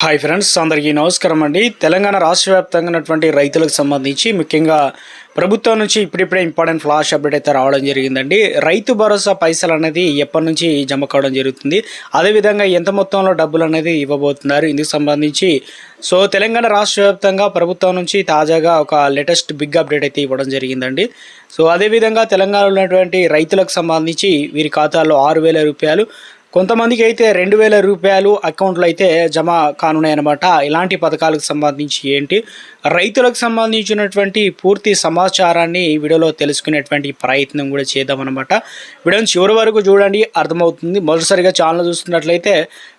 Hi friends, అందరికీ నమస్కారం అండి. తెలంగాణ రాష్ట్ర వ్యాప్తంగా ఉన్నటువంటి రైతులకు సంబంధించి ముఖ్యంగా ప్రభుత్వం నుంచి ఇప్పుడిప్పుడే ఇంపార్టెంట్ ఫ్లాష్ అప్డేట్ అయితే రావడం జరిగిందండి. రైతు భరోసా పైసలు అనేది ఎప్పటి నుంచి జమ కావడం జరుగుతుంది, అదేవిధంగా ఎంత మొత్తంలో డబ్బులు అనేది ఇవ్వబోతున్నారు, ఇందుకు సంబంధించి తెలంగాణ రాష్ట్ర వ్యాప్తంగా ప్రభుత్వం నుంచి తాజాగా ఒక లేటెస్ట్ బిగ్ అప్డేట్ అయితే ఇవ్వడం జరిగిందండి. అదేవిధంగా తెలంగాణలో ఉన్నటువంటి రైతులకు సంబంధించి వీరి ఖాతాల్లో 6,000 రూపాయలు, కొంతమందికి అయితే 2,000 రూపాయలు అకౌంట్లో అయితే జమ కానున్నాయన్నమాట. ఇలాంటి పథకాలకు సంబంధించి ఏంటి, రైతులకు సంబంధించినటువంటి పూర్తి సమాచారాన్ని వీడియోలో తెలుసుకునేటువంటి ప్రయత్నం కూడా చేద్దామన్నమాట. వీడియోని చివరి వరకు చూడండి, అర్థమవుతుంది. మొదటిసారిగా ఛానల్ చూస్తున్నట్లయితే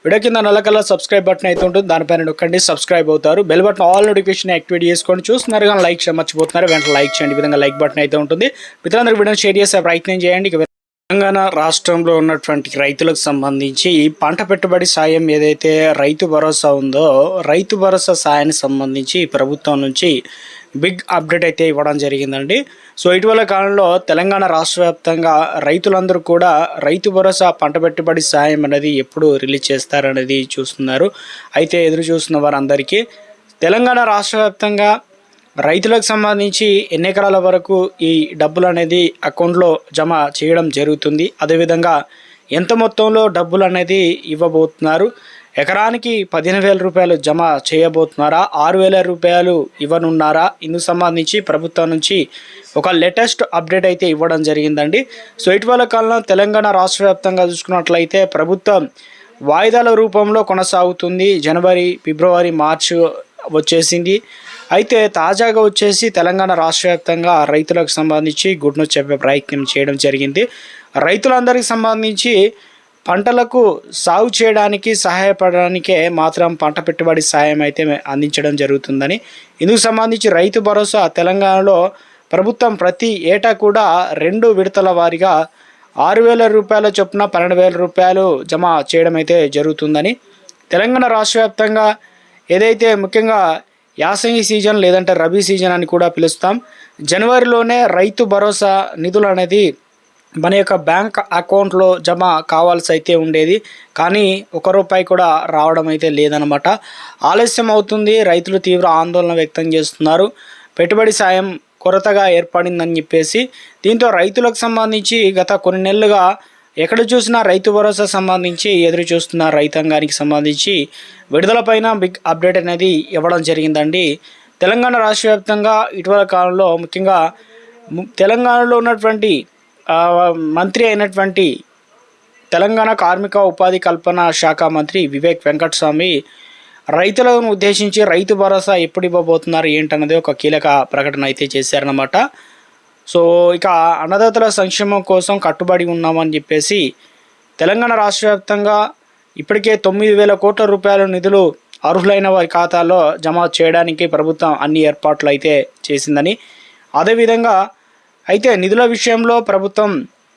వీడియో కింద నల్ల కలర్ సబ్స్క్రైబ్ బటన్ అయితే ఉంటుంది, దానిపైన నొక్కండి, సబ్స్క్రైబ్ అవుతారు. Bell button all notification activate చేసుకోండి. చూస్తున్నారు కానీ లైక్ మర్చిపోతున్నారు, వెంటనే లైక్ చేయండి. ఈ విధంగా లైక్ బటన్ అయితే ఉంటుంది. మిత్రులందరూ వీడియోని షేర్ చేసే ప్రయత్నం చేయండి. తెలంగాణ రాష్ట్రంలో ఉన్నటువంటి రైతులకు సంబంధించి పంట పెట్టుబడి సాయం ఏదైతే రైతు భరోసా ఉందో, రైతు భరోసా సాయానికి సంబంధించి ప్రభుత్వం నుంచి బిగ్ అప్డేట్ అయితే ఇవ్వడం జరిగిందండి. ఇటీవల కాలంలో తెలంగాణ రాష్ట్ర వ్యాప్తంగా రైతులందరూ కూడా రైతు భరోసా పంట పెట్టుబడి సాయం అనేది ఎప్పుడు రిలీజ్ చేస్తారనేది చూస్తున్నారు. అయితే ఎదురు చూస్తున్న వారందరికీ తెలంగాణ రాష్ట్ర వ్యాప్తంగా రైతులకు సంబంధించి ఎన్ని ఎకరాల వరకు ఈ డబ్బులు అనేది అకౌంట్లో జమ చేయడం జరుగుతుంది, అదేవిధంగా ఎంత మొత్తంలో డబ్బులు అనేది ఇవ్వబోతున్నారు, ఎకరానికి 15,000 రూపాయలు జమ చేయబోతున్నారా, 6,000 రూపాయలు ఇవ్వనున్నారా, ఇందుకు సంబంధించి ప్రభుత్వం నుంచి ఒక లేటెస్ట్ అప్డేట్ అయితే ఇవ్వడం జరిగిందండి. ఇటీవల కాలంలో తెలంగాణ రాష్ట్ర వ్యాప్తంగా చూసుకున్నట్లయితే ప్రభుత్వం వాయిదాల రూపంలో కొనసాగుతుంది. జనవరి, ఫిబ్రవరి, మార్చి వచ్చేసింది. అయితే తాజాగా వచ్చేసి తెలంగాణ రాష్ట్ర వ్యాప్తంగా రైతులకు సంబంధించి గుడ్ న్యూస్ చెప్పే ప్రయత్నం చేయడం జరిగింది. రైతులందరికీ సంబంధించి పంటలకు సాగు చేయడానికి సహాయపడడానికే మాత్రం పంట పెట్టుబడి సాయం అయితే అందించడం జరుగుతుందని, ఇందుకు సంబంధించి రైతు భరోసా తెలంగాణలో ప్రభుత్వం ప్రతి ఏటా కూడా 2 విడతల వారీగా 6,000 రూపాయల చొప్పున 12,000 రూపాయలు జమ చేయడం అయితే జరుగుతుందని, తెలంగాణ రాష్ట్ర వ్యాప్తంగా ఏదైతే ముఖ్యంగా యాసంగి సీజన్ లేదంటే రబీ సీజన్ అని కూడా పిలుస్తాం, జనవరిలోనే రైతు భరోసా నిధులు అనేది మన యొక్క బ్యాంక్ అకౌంట్లో జమ కావాల్సి అయితే ఉండేది. కానీ ₹1 కూడా రావడం అయితే లేదనమాట. ఆలస్యం అవుతుంది. రైతులు తీవ్ర ఆందోళన వ్యక్తం చేస్తున్నారు. పెట్టుబడి సాయం కొరతగా ఏర్పడిందని చెప్పేసి, దీంతో రైతులకు సంబంధించి గత కొన్ని నెలలుగా ఎక్కడ చూసినా రైతు భరోసా సంబంధించి ఎదురు చూస్తున్న రైతాంగానికి సంబంధించి విడుదలపైన బిగ్ అప్డేట్ అనేది ఇవ్వడం జరిగిందండి. తెలంగాణ రాష్ట్ర వ్యాప్తంగా ఇటీవల కాలంలో ముఖ్యంగా తెలంగాణలో ఉన్నటువంటి మంత్రి అయినటువంటి తెలంగాణ కార్మిక ఉపాధి కల్పన శాఖ మంత్రి వివేక్ వెంకటస్వామి రైతులను ఉద్దేశించి రైతు భరోసా ఎప్పుడు ఇవ్వబోతున్నారు ఏంటన్నది ఒక కీలక ప్రకటన అయితే చేశారన్నమాట. ఇక అన్నదాతల సంక్షేమం కోసం కట్టుబడి ఉన్నామని చెప్పేసి తెలంగాణ రాష్ట్ర వ్యాప్తంగా ఇప్పటికే 9,000 కోట్ల రూపాయల నిధులు అర్హులైన వారి ఖాతాల్లో జమ చేయడానికి ప్రభుత్వం అన్ని ఏర్పాట్లు అయితే చేసిందని, అదేవిధంగా అయితే నిధుల విషయంలో ప్రభుత్వం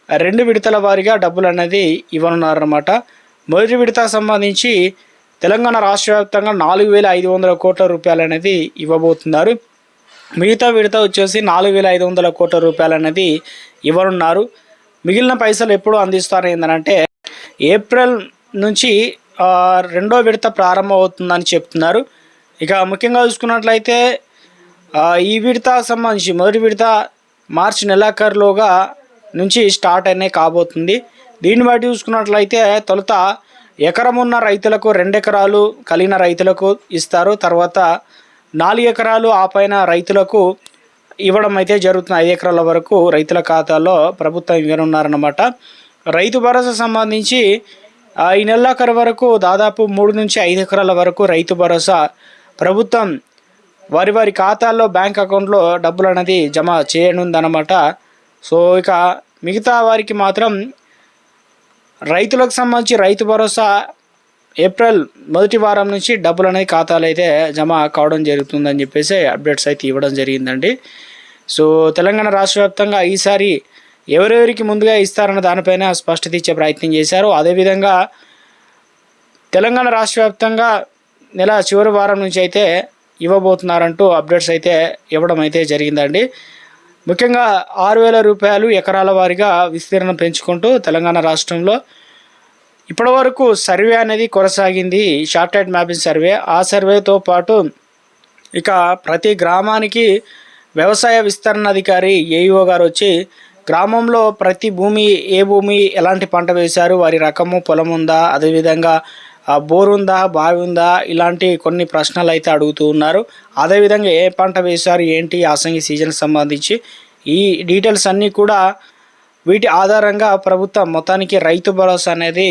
2 విడతల వారీగా డబ్బులు అనేది ఇవ్వనున్నారన్నమాట. మొదటి విడత సంబంధించి తెలంగాణ రాష్ట్ర వ్యాప్తంగా 4,500 కోట్ల రూపాయలు అనేది ఇవ్వబోతున్నారు. మిగతా విడత వచ్చేసి 4,500 కోట్ల రూపాయలు అనేది ఇవ్వనున్నారు. మిగిలిన పైసలు ఎప్పుడు అందిస్తారు ఏంటంటే ఏప్రిల్ నుంచి 2వ విడత ప్రారంభం అవుతుందని చెప్తున్నారు. ఇక ముఖ్యంగా చూసుకున్నట్లయితే ఈ విడత సంబంధించి మొదటి విడత మార్చి నెలాఖరులోగా నుంచి స్టార్ట్ అనే కాబోతుంది. దీన్ని బట్టి చూసుకున్నట్లయితే తొలుత ఎకరం ఉన్న రైతులకు 2 ఎకరాలు కలిగిన రైతులకు ఇస్తారు, తర్వాత 4 ఎకరాలు ఆ పైన రైతులకు ఇవ్వడం అయితే జరుగుతుంది. 5 ఎకరాల వరకు రైతుల ఖాతాలో ప్రభుత్వం ఇవ్వనున్నారన్నమాట. రైతు భరోసా సంబంధించి ఈ నెలాఖరు వరకు దాదాపు 3 నుంచి 5 ఎకరాల వరకు రైతు భరోసా ప్రభుత్వం వారి ఖాతాల్లో బ్యాంక్ అకౌంట్లో డబ్బులు అనేది జమ చేయనుందన్నమాట. ఇక మిగతా వారికి మాత్రం రైతులకు సంబంధించి రైతు భరోసా ఏప్రిల్ మొదటి వారం నుంచి డబ్బులు అనేది ఖాతాలు అయితే జమ కావడం జరుగుతుందని చెప్పేసి అప్డేట్స్ అయితే ఇవ్వడం జరిగిందండి. తెలంగాణ రాష్ట్ర వ్యాప్తంగా ఈసారి ఎవరెవరికి ముందుగా ఇస్తారన్న దానిపైన స్పష్టత ఇచ్చే ప్రయత్నం చేశారు. అదేవిధంగా తెలంగాణ రాష్ట్ర వ్యాప్తంగా నెల చివరి వారం నుంచి అయితే ఇవ్వబోతున్నారంటూ అప్డేట్స్ అయితే ఇవ్వడం అయితే జరిగిందండి. ముఖ్యంగా 6,000 రూపాయలు ఎకరాల వారీగా విస్తీర్ణం పెంచుకుంటూ తెలంగాణ రాష్ట్రంలో ఇప్పటివరకు సర్వే అనేది కొనసాగింది, శాటిలైట్ మ్యాపింగ్ సర్వే. ఆ సర్వేతో పాటు ఇక ప్రతి గ్రామానికి వ్యవసాయ విస్తరణ అధికారి ఏఈఓ గారు వచ్చి గ్రామంలో ప్రతి భూమి ఏ భూమి ఎలాంటి పంట వేశారు, వారి రకము పొలం ఉందా, అదేవిధంగా బోర్ ఉందా, బావి ఉందా, ఇలాంటి కొన్ని ప్రశ్నలు అయితే అడుగుతూ ఉన్నారు. అదేవిధంగా ఏ పంట వేశారు, ఏంటి యాసంగి సీజన్కి సంబంధించి ఈ డీటెయిల్స్ అన్నీ కూడా వీటి ఆధారంగా ప్రభుత్వం మొత్తానికి రైతు భరోసా అనేది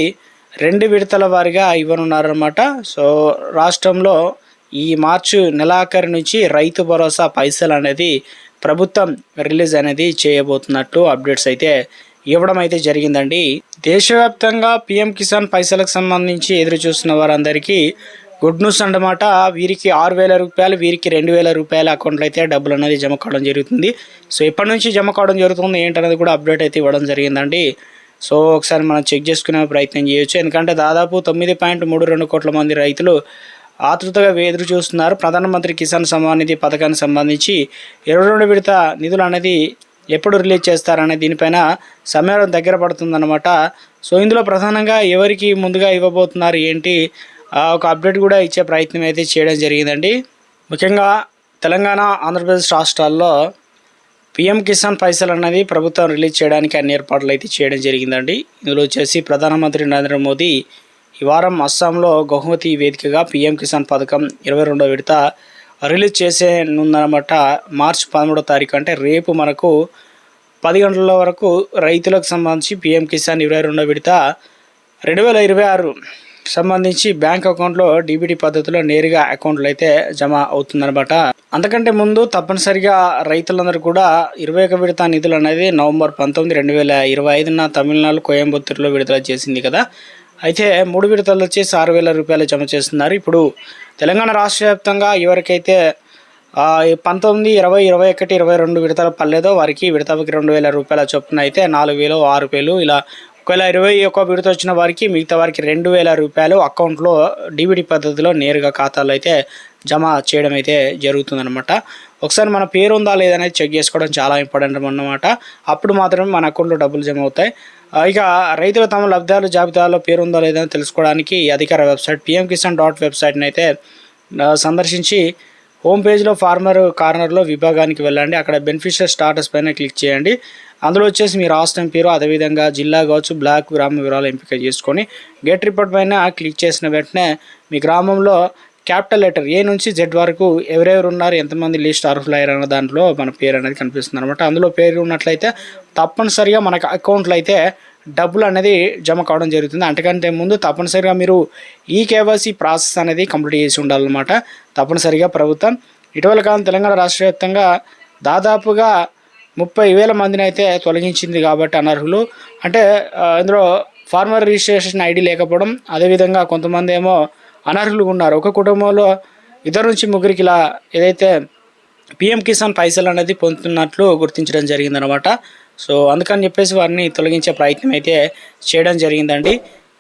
2 విడతల వారీగా ఇవ్వనున్నారన్నమాట. సో రాష్ట్రంలో ఈ మార్చి నెలాఖరు నుంచి రైతు భరోసా పైసలు అనేది ప్రభుత్వం రిలీజ్ అనేది చేయబోతున్నట్టు అప్డేట్స్ అయితే ఇవ్వడం అయితే జరిగిందండి. దేశవ్యాప్తంగా పీఎం కిసాన్ పైసలకు సంబంధించి ఎదురు చూస్తున్న వారందరికీ గుడ్ న్యూస్ అన్నమాట. వీరికి 6,000 రూపాయలు, వీరికి 2,000 రూపాయల అకౌంట్లో అయితే డబ్బులు అనేది జమ కావడం జరుగుతుంది. సో ఎప్పటి నుంచి జమ కావడం జరుగుతుంది ఏంటనేది కూడా అప్డేట్ అయితే ఇవ్వడం జరిగిందండి. సో ఒకసారి మనం చెక్ చేసుకునే ప్రయత్నం చేయొచ్చు. ఎందుకంటే దాదాపు 9.32 కోట్ల మంది రైతులు ఆతృతగా ఎదురు చూస్తున్నారు. ప్రధానమంత్రి కిసాన్ సమ్మాన్ నిధి పథకానికి సంబంధించి 22 విడత నిధులు అనేది ఎప్పుడు రిలీజ్ చేస్తారనే దీనిపైన సమయం దగ్గర పడుతుందన్నమాట. సో ఇందులో ప్రధానంగా ఎవరికి ముందుగా ఇవ్వబోతున్నారు ఏంటి ఒక అప్డేట్ కూడా ఇచ్చే ప్రయత్నం అయితే చేయడం జరిగిందండి. ముఖ్యంగా తెలంగాణ, ఆంధ్రప్రదేశ్ రాష్ట్రాల్లో పీఎం కిసాన్ పైసలు అనేది ప్రభుత్వం రిలీజ్ చేయడానికి అన్ని ఏర్పాట్లు అయితే చేయడం జరిగిందండి. ఇందులో వచ్చేసి ప్రధానమంత్రి నరేంద్ర మోదీ ఈ వారం అస్సాంలో గౌహతి వేదికగా పీఎం కిసాన్ పథకం 22వ విడత రిలీజ్ చేసేనుందన్నమాట. మార్చి 13వ తారీఖు అంటే రేపు మనకు 10 గంటల వరకు రైతులకు సంబంధించి పీఎం కిసాన్ 22వ విడత 2026 సంబంధించి బ్యాంక్ అకౌంట్లో డీబీటీ పద్ధతిలో నేరుగా అకౌంట్లో అయితే జమ అవుతుందన్నమాట. అంతకంటే ముందు తప్పనిసరిగా రైతులందరూ కూడా 21 విడత నిధులు అనేది నవంబర్ 19, 2025న తమిళనాడు కోయంబత్తూరులో విడుదల చేసింది కదా. అయితే 3 విడతలు వచ్చేసి 6,000 రూపాయలు జమ చేస్తున్నారు. ఇప్పుడు తెలంగాణ రాష్ట్ర వ్యాప్తంగా ఎవరికైతే 19, 20, 21, 22 విడతలు పర్లేదో వారికి విడతకి 2,000 రూపాయల చొప్పున అయితే 4,000, 6,000 ఇలా. ఒకవేళ 21 విడత వచ్చిన వారికి మిగతా వారికి 2,000 రూపాయలు అకౌంట్లో డీబీటీ పద్ధతిలో నేరుగా ఖాతాలో అయితే జమ చేయడం అయితే జరుగుతుందన్నమాట. ఒకసారి మన పేరు ఉందా లేదనేది చెక్ చేసుకోవడం చాలా ఇంపార్టెంట్ అన్నమాట. అప్పుడు మాత్రమే మన అకౌంట్లో డబ్బులు జమ అవుతాయి. ఇక రైతులు తమ లబ్ధిదారుల జాబితాలో పేరు ఉందా లేదని తెలుసుకోవడానికి అధికార వెబ్సైట్ pmkisan.in వెబ్సైట్ని అయితే సందర్శించి హోమ్ పేజ్లో ఫార్మర్ కార్నర్లో విభాగానికి వెళ్ళండి. అక్కడ బెనిఫిషియరీ స్టాటస్ పైన క్లిక్ చేయండి. అందులో వచ్చేసి మీ రాష్ట్రం పేరు, అదేవిధంగా జిల్లా కావచ్చు, బ్లాక్, గ్రామ వివరాలు ఎంపిక చేసుకొని గెట్ రిపోర్ట్ పైన క్లిక్ చేసిన వెంటనే మీ గ్రామంలో క్యాపిటల్ లెటర్ ఏ నుంచి జెడ్ వరకు ఎవరెవరు ఉన్నారు, ఎంతమంది లిస్ట్ అర్హులయ్యారు అన్న దాంట్లో మన పేరు అనేది కనిపిస్తుంది అనమాట. అందులో పేరు ఉన్నట్లయితే తప్పనిసరిగా మనకు అకౌంట్లో అయితే డబ్బులు అనేది జమ కావడం జరుగుతుంది. అంతకంటే ముందు తప్పనిసరిగా మీరు ఈ కేవైసీ ప్రాసెస్ అనేది కంప్లీట్ చేసి ఉండాలన్నమాట. తప్పనిసరిగా ప్రభుత్వం ఇటీవల కాలం తెలంగాణ రాష్ట్ర వ్యాప్తంగా దాదాపుగా 30,000 మందిని అయితే తొలగించింది కాబట్టి అనర్హులు. అంటే ఇందులో ఫార్మర్ రిజిస్ట్రేషన్ ఐడి లేకపోవడం, అదేవిధంగా కొంతమంది ఏమో అనర్హులుగా ఉన్నారు. ఒక కుటుంబంలో 2 నుంచి 3 ఇలా ఏదైతే పీఎం కిసాన్ పైసలు అనేది పొందుతున్నట్లు గుర్తించడం జరిగిందనమాట. సో అందుకని చెప్పేసి వారిని తొలగించే ప్రయత్నం అయితే చేయడం జరిగిందండి.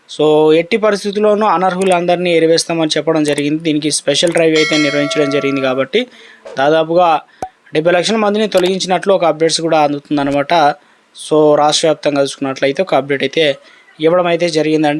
సో ఎట్టి పరిస్థితుల్లోనూ అనర్హులందరినీ ఎరివేస్తామని చెప్పడం జరిగింది. దీనికి స్పెషల్ డ్రైవ్ అయితే నిర్వహించడం జరిగింది కాబట్టి దాదాపుగా 70 లక్షల మందిని తొలగించినట్లు ఒక అప్డేట్స్ కూడా అందుతుందన్నమాట. సో రాష్ట్ర వ్యాప్తంగా చూసుకున్నట్లయితే ఒక అప్డేట్ అయితే ఇవ్వడం అయితే జరిగిందండి.